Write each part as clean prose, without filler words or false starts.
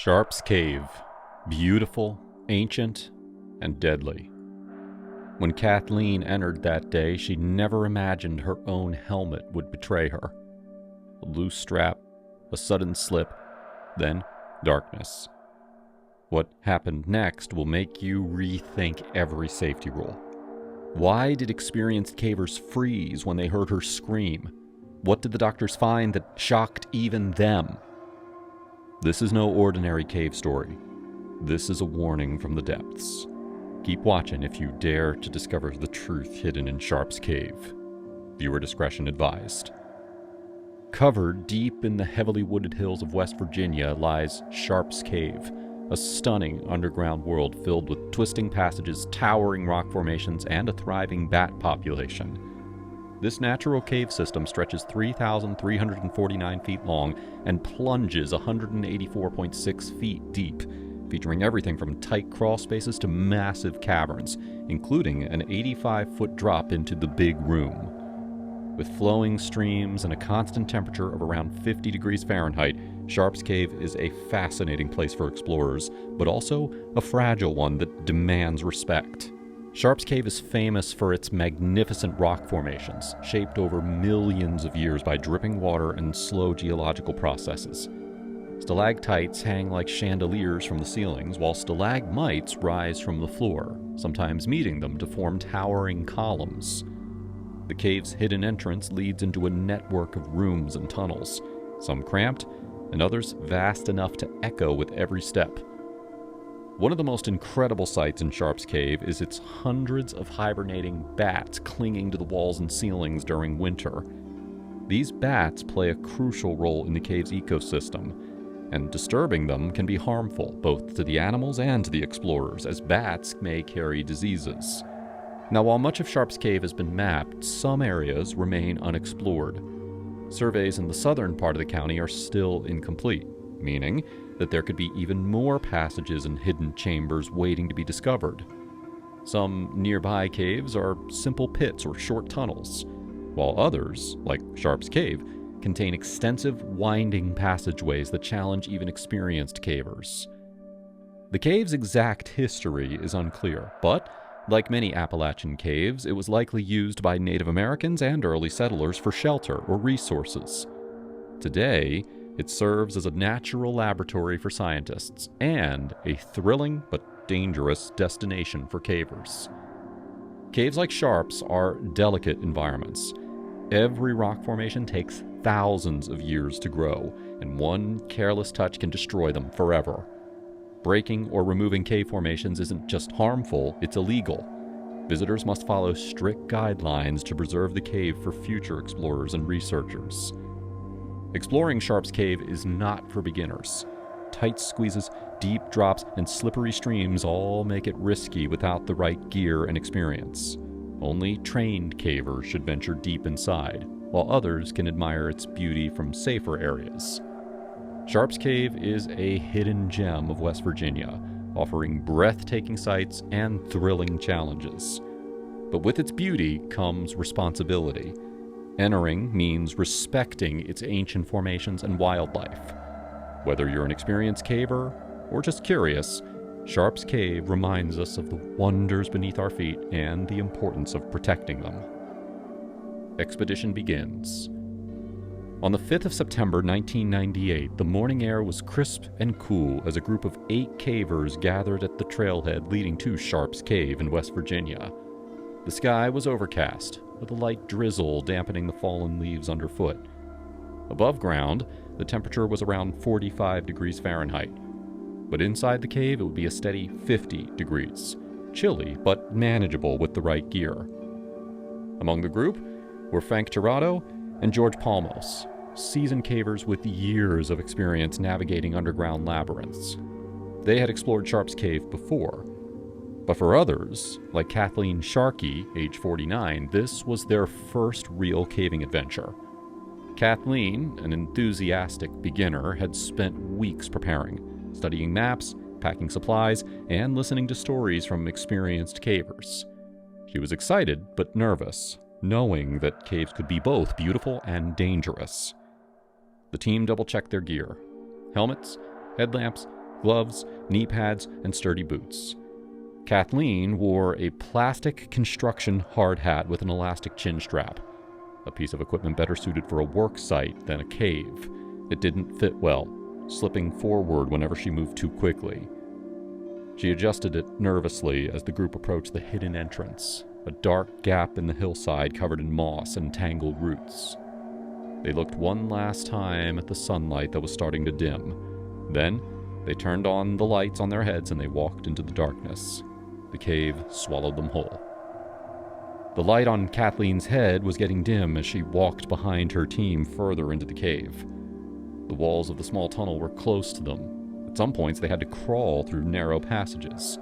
Sharp's Cave. Beautiful, ancient, and deadly. When Kathleen entered that day, she never imagined her own helmet would betray her. A loose strap, a sudden slip, then darkness. What happened next will make you rethink every safety rule. Why did experienced cavers freeze when they heard her scream? What did the doctors find that shocked even them? This is no ordinary cave story. This is a warning from the depths. Keep watching if you dare to discover the truth hidden in Sharp's Cave. Viewer discretion advised. Covered deep in the heavily wooded hills of West Virginia lies Sharp's Cave, a stunning underground world filled with twisting passages, towering rock formations, and a thriving bat population. This natural cave system stretches 3,349 feet long and plunges 184.6 feet deep, featuring everything from tight crawl spaces to massive caverns, including an 85-foot drop into the Big Room. With flowing streams and a constant temperature of around 50 degrees Fahrenheit, Sharp's Cave is a fascinating place for explorers, but also a fragile one that demands respect. Sharp's Cave is famous for its magnificent rock formations, shaped over millions of years by dripping water and slow geological processes. Stalactites hang like chandeliers from the ceilings, while stalagmites rise from the floor, sometimes meeting them to form towering columns. The cave's hidden entrance leads into a network of rooms and tunnels, some cramped, and others vast enough to echo with every step. One of the most incredible sights in Sharp's Cave is its hundreds of hibernating bats clinging to the walls and ceilings during winter. These bats play a crucial role in the cave's ecosystem, and disturbing them can be harmful both to the animals and to the explorers, as bats may carry diseases. Now, while much of Sharp's Cave has been mapped, some areas remain unexplored. Surveys in the southern part of the county are still incomplete, meaning that there could be even more passages and hidden chambers waiting to be discovered. Some nearby caves are simple pits or short tunnels, while others, like Sharp's Cave, contain extensive winding passageways that challenge even experienced cavers. The cave's exact history is unclear, but like many Appalachian caves, it was likely used by Native Americans and early settlers for shelter or resources. Today, it serves as a natural laboratory for scientists and a thrilling but dangerous destination for cavers. Caves like Sharp's are delicate environments. Every rock formation takes thousands of years to grow, and one careless touch can destroy them forever. Breaking or removing cave formations isn't just harmful, it's illegal. Visitors must follow strict guidelines to preserve the cave for future explorers and researchers. Exploring Sharp's Cave is not for beginners. Tight squeezes, deep drops, and slippery streams all make it risky without the right gear and experience. Only trained cavers should venture deep inside, while others can admire its beauty from safer areas. Sharp's Cave is a hidden gem of West Virginia, offering breathtaking sights and thrilling challenges. But with its beauty comes responsibility. Entering means respecting its ancient formations and wildlife. Whether you're an experienced caver or just curious, Sharp's Cave reminds us of the wonders beneath our feet and the importance of protecting them. Expedition begins. On the 5th of September 1998, the morning air was crisp and cool as a group of 8 cavers gathered at the trailhead leading to Sharp's Cave in West Virginia. The sky was overcast, with a light drizzle dampening the fallen leaves underfoot. Above ground, the temperature was around 45 degrees Fahrenheit, but inside the cave it would be a steady 50 degrees. Chilly, but manageable with the right gear. Among the group were Frank Tirado and George Palmos, seasoned cavers with years of experience navigating underground labyrinths. They had explored Sharp's Cave before, but for others, like Kathleen Sharkey, age 49, this was their first real caving adventure. Kathleen, an enthusiastic beginner, had spent weeks preparing, studying maps, packing supplies, and listening to stories from experienced cavers. She was excited but nervous, knowing that caves could be both beautiful and dangerous. The team double-checked their gear. Helmets, headlamps, gloves, knee pads, and sturdy boots. Kathleen wore a plastic construction hard hat with an elastic chin strap, a piece of equipment better suited for a work site than a cave. It didn't fit well, slipping forward whenever she moved too quickly. She adjusted it nervously as the group approached the hidden entrance, a dark gap in the hillside covered in moss and tangled roots. They looked one last time at the sunlight that was starting to dim. Then, they turned on the lights on their heads and they walked into the darkness. The cave swallowed them whole. The light on Kathleen's head was getting dim as she walked behind her team further into the cave. The walls of the small tunnel were close to them. At some points, they had to crawl through narrow passages.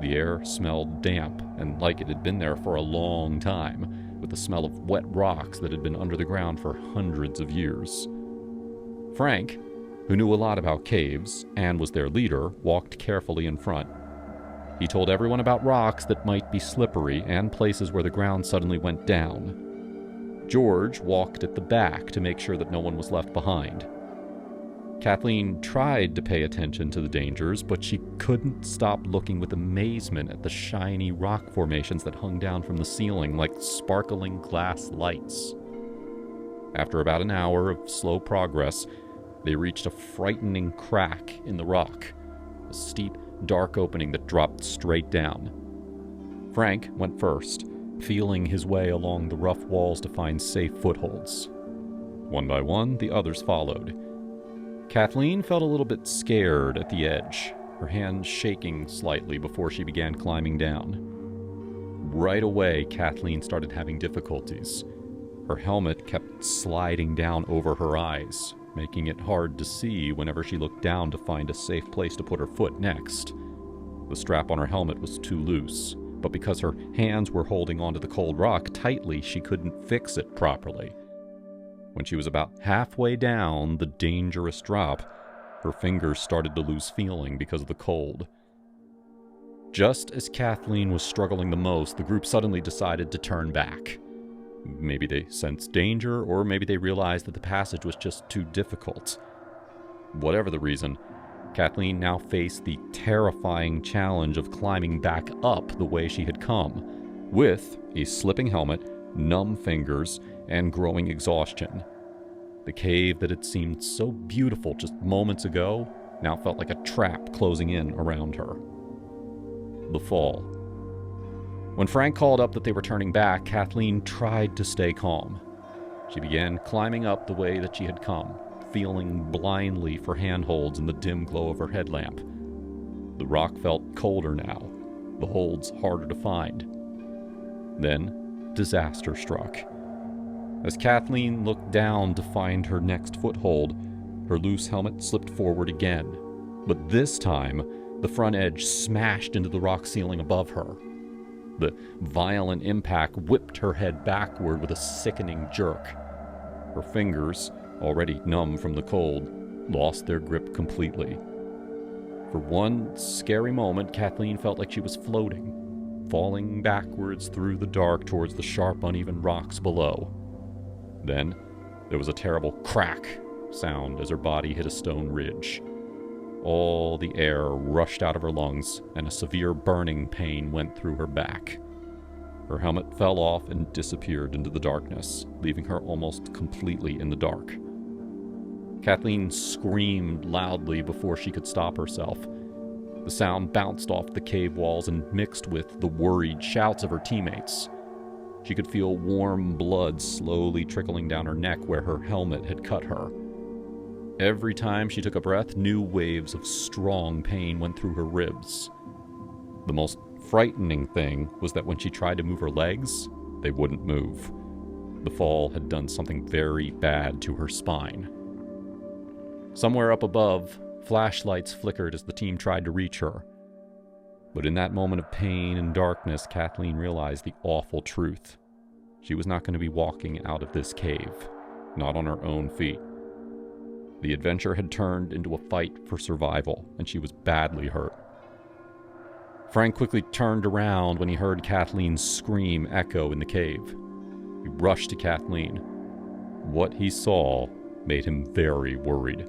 The air smelled damp and like it had been there for a long time, with the smell of wet rocks that had been under the ground for hundreds of years. Frank, who knew a lot about caves and was their leader, walked carefully in front. He told everyone about rocks that might be slippery and places where the ground suddenly went down. George walked at the back to make sure that no one was left behind. Kathleen tried to pay attention to the dangers, but she couldn't stop looking with amazement at the shiny rock formations that hung down from the ceiling like sparkling glass lights. After about an hour of slow progress, they reached a frightening crack in the rock, a steep, dark opening that dropped straight down. Frank went first, feeling his way along the rough walls to find safe footholds. One by one, the others followed. Kathleen felt a little bit scared at the edge, her hands shaking slightly before she began climbing down. Right away, Kathleen started having difficulties. Her helmet kept sliding down over her eyes, making it hard to see whenever she looked down to find a safe place to put her foot next. The strap on her helmet was too loose, but because her hands were holding onto the cold rock tightly, she couldn't fix it properly. When she was about halfway down the dangerous drop, her fingers started to lose feeling because of the cold. Just as Kathleen was struggling the most, the group suddenly decided to turn back. Maybe they sensed danger, or maybe they realized that the passage was just too difficult. Whatever the reason, Kathleen now faced the terrifying challenge of climbing back up the way she had come, with a slipping helmet, numb fingers, and growing exhaustion. The cave that had seemed so beautiful just moments ago now felt like a trap closing in around her. The fall. When Frank called up that they were turning back, Kathleen tried to stay calm. She began climbing up the way that she had come, feeling blindly for handholds in the dim glow of her headlamp. The rock felt colder now, the holds harder to find. Then, disaster struck. As Kathleen looked down to find her next foothold, her loose helmet slipped forward again. But this time, the front edge smashed into the rock ceiling above her. The violent impact whipped her head backward with a sickening jerk. Her fingers, already numb from the cold, lost their grip completely. For one scary moment, Kathleen felt like she was floating, falling backwards through the dark towards the sharp, uneven rocks below. Then, there was a terrible crack sound as her body hit a stone ridge. All the air rushed out of her lungs, and a severe burning pain went through her back. Her helmet fell off and disappeared into the darkness, leaving her almost completely in the dark. Kathleen screamed loudly before she could stop herself. The sound bounced off the cave walls and mixed with the worried shouts of her teammates. She could feel warm blood slowly trickling down her neck where her helmet had cut her. Every time she took a breath, new waves of strong pain went through her ribs. The most frightening thing was that when she tried to move her legs, they wouldn't move. The fall had done something very bad to her spine. Somewhere up above, flashlights flickered as the team tried to reach her. But in that moment of pain and darkness, Kathleen realized the awful truth. She was not going to be walking out of this cave, not on her own feet. The adventure had turned into a fight for survival, and she was badly hurt. Frank quickly turned around when he heard Kathleen's scream echo in the cave. He rushed to Kathleen. What he saw made him very worried.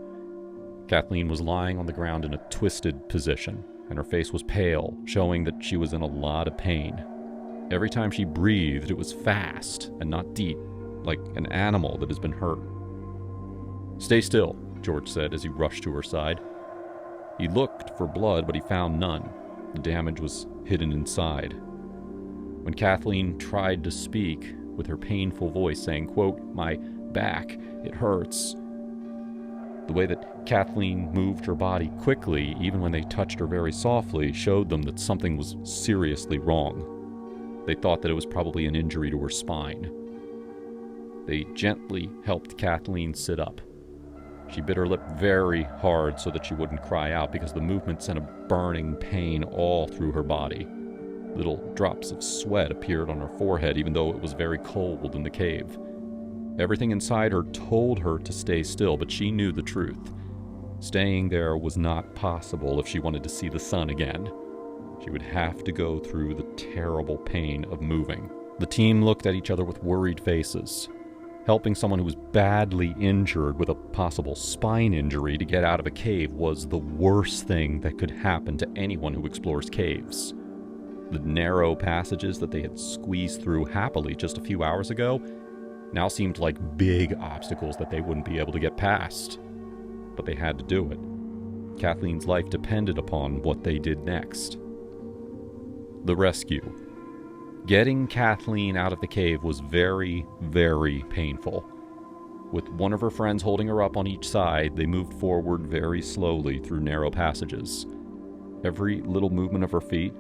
Kathleen was lying on the ground in a twisted position, and her face was pale, showing that she was in a lot of pain. Every time she breathed, it was fast and not deep, like an animal that has been hurt. "Stay still," George said as he rushed to her side. He looked for blood, but he found none. The damage was hidden inside. When Kathleen tried to speak, with her painful voice saying, quote, "My back, it hurts," the way that Kathleen moved her body quickly, even when they touched her very softly, showed them that something was seriously wrong. They thought that it was probably an injury to her spine. They gently helped Kathleen sit up. She bit her lip very hard so that she wouldn't cry out because the movement sent a burning pain all through her body. Little drops of sweat appeared on her forehead even though it was very cold in the cave. Everything inside her told her to stay still, but she knew the truth. Staying there was not possible if she wanted to see the sun again. She would have to go through the terrible pain of moving. The team looked at each other with worried faces. Helping someone who was badly injured with a possible spine injury to get out of a cave was the worst thing that could happen to anyone who explores caves. The narrow passages that they had squeezed through happily just a few hours ago now seemed like big obstacles that they wouldn't be able to get past. But they had to do it. Kathleen's life depended upon what they did next. The rescue. Getting Kathleen out of the cave was very, very painful. With one of her friends holding her up on each side, they moved forward very slowly through narrow passages. Every little movement of her feet,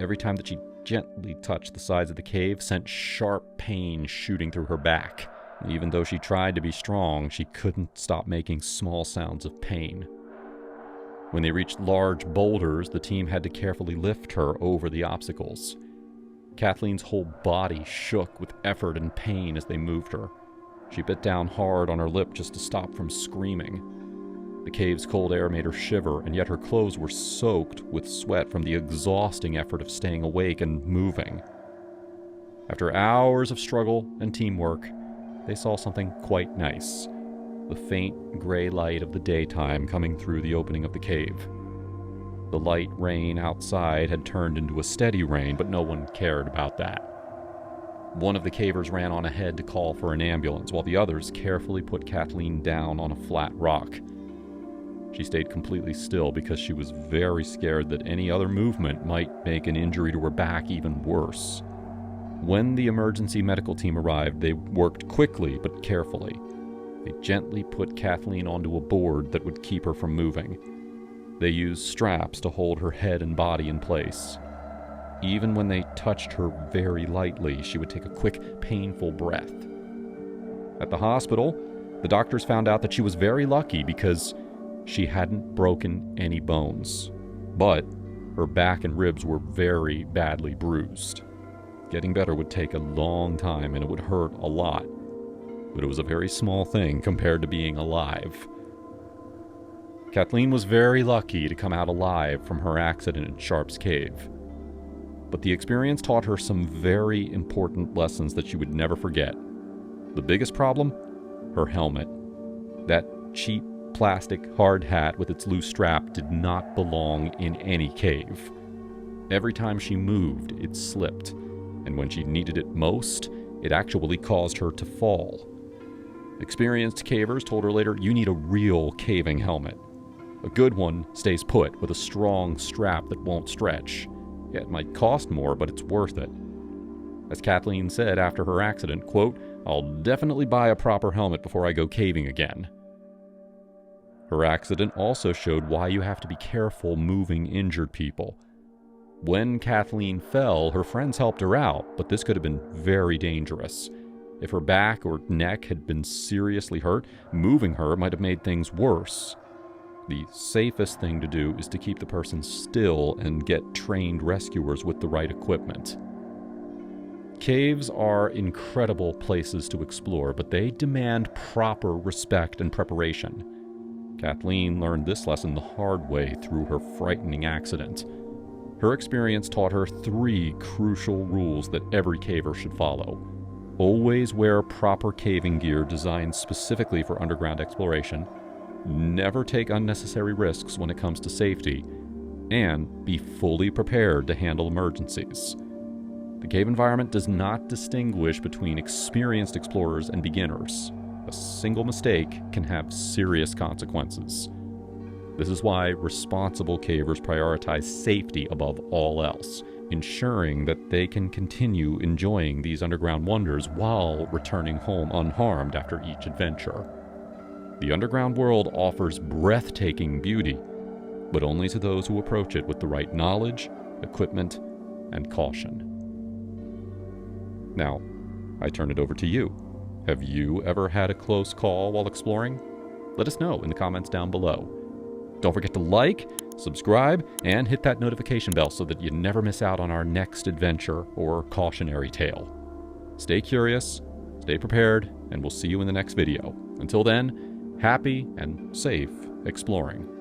every time that she gently touched the sides of the cave, sent sharp pain shooting through her back. Even though she tried to be strong, she couldn't stop making small sounds of pain. When they reached large boulders, the team had to carefully lift her over the obstacles. Kathleen's whole body shook with effort and pain as they moved her. She bit down hard on her lip just to stop from screaming. The cave's cold air made her shiver, and yet her clothes were soaked with sweat from the exhausting effort of staying awake and moving. After hours of struggle and teamwork, they saw something quite nice. The faint gray light of the daytime coming through the opening of the cave. The light rain outside had turned into a steady rain, but no one cared about that. One of the cavers ran on ahead to call for an ambulance, while the others carefully put Kathleen down on a flat rock. She stayed completely still because she was very scared that any other movement might make an injury to her back even worse. When the emergency medical team arrived, they worked quickly but carefully. They gently put Kathleen onto a board that would keep her from moving. They used straps to hold her head and body in place. Even when they touched her very lightly, she would take a quick, painful breath. At the hospital, the doctors found out that she was very lucky because she hadn't broken any bones. But her back and ribs were very badly bruised. Getting better would take a long time and it would hurt a lot. But it was a very small thing compared to being alive. Kathleen was very lucky to come out alive from her accident in Sharp's Cave. But the experience taught her some very important lessons that she would never forget. The biggest problem? Her helmet. That cheap plastic hard hat with its loose strap did not belong in any cave. Every time she moved, it slipped, and when she needed it most, it actually caused her to fall. Experienced cavers told her later, "You need a real caving helmet. A good one stays put with a strong strap that won't stretch. Yeah, it might cost more, but it's worth it." As Kathleen said after her accident, quote, "I'll definitely buy a proper helmet before I go caving again." Her accident also showed why you have to be careful moving injured people. When Kathleen fell, her friends helped her out, but this could have been very dangerous. If her back or neck had been seriously hurt, moving her might have made things worse. The safest thing to do is to keep the person still and get trained rescuers with the right equipment. Caves are incredible places to explore, but they demand proper respect and preparation. Kathleen learned this lesson the hard way through her frightening accident. Her experience taught her 3 crucial rules that every caver should follow. Always wear proper caving gear designed specifically for underground exploration. never take unnecessary risks when it comes to safety, and be fully prepared to handle emergencies. The cave environment does not distinguish between experienced explorers and beginners. A single mistake can have serious consequences. This is why responsible cavers prioritize safety above all else, ensuring that they can continue enjoying these underground wonders while returning home unharmed after each adventure. The underground world offers breathtaking beauty, but only to those who approach it with the right knowledge, equipment, and caution. Now, I turn it over to you. Have you ever had a close call while exploring? Let us know in the comments down below. Don't forget to like, subscribe, and hit that notification bell so that you never miss out on our next adventure or cautionary tale. Stay curious, stay prepared, and we'll see you in the next video. Until then, happy and safe exploring.